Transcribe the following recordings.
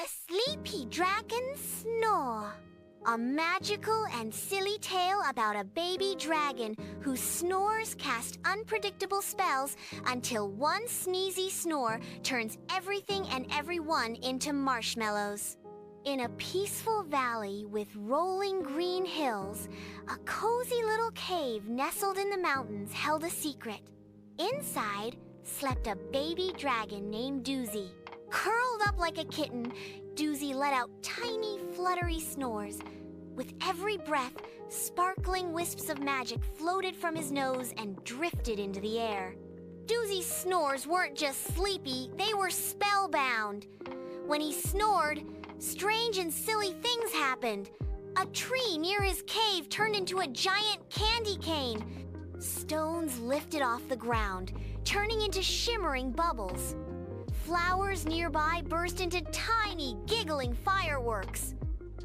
The Sleepy Dragon Snore. A magical and silly tale about a baby dragon whose snores cast unpredictable spells until one sneezy snore turns everything and everyone into marshmallows. In a peaceful valley with rolling green hills, a cozy little cave nestled in the mountains held a secret. Inside slept a baby dragon named Doozy. Curled up like a kitten, Doozy let out tiny, fluttery snores. With every breath, sparkling wisps of magic floated from his nose and drifted into the air. Doozy's snores weren't just sleepy, they were spellbound. When he snored, strange and silly things happened. A tree near his cave turned into a giant candy cane. Stones lifted off the ground, turning into shimmering bubbles. Flowers nearby burst into tiny, giggling fireworks.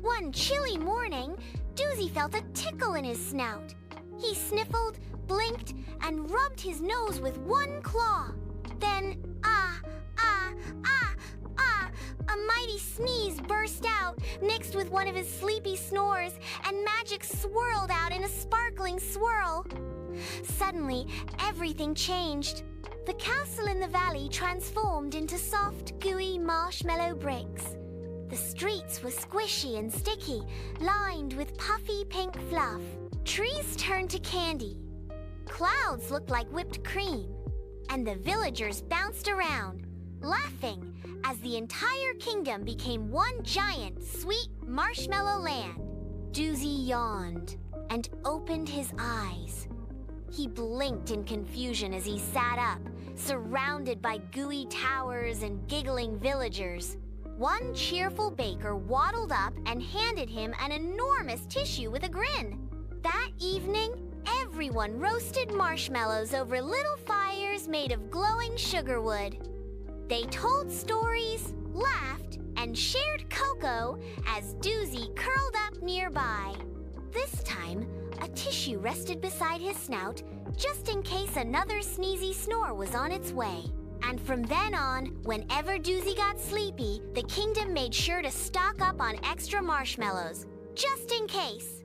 One chilly morning, Doozy felt a tickle in his snout. He sniffled, blinked, and rubbed his nose with one claw. Then, a mighty sneeze burst out, mixed with one of his sleepy snores, and magic swirled out in a sparkling swirl. Suddenly, everything changed. The castle in the valley transformed into soft, gooey marshmallow bricks. The streets were squishy and sticky, lined with puffy pink fluff. Trees turned to candy. Clouds looked like whipped cream. And the villagers bounced around, laughing, as the entire kingdom became one giant, sweet marshmallow land. Doozy yawned and opened his eyes. He blinked in confusion as he sat up, surrounded by gooey towers and giggling villagers. One cheerful baker waddled up and handed him an enormous tissue with a grin. That evening, everyone roasted marshmallows over little fires made of glowing sugar wood. They told stories, laughed, and shared cocoa as Doozy curled up nearby. This time, a tissue rested beside his snout just in case another sneezy snore was on its way. And from then on, whenever Doozy got sleepy, the kingdom made sure to stock up on extra marshmallows, just in case.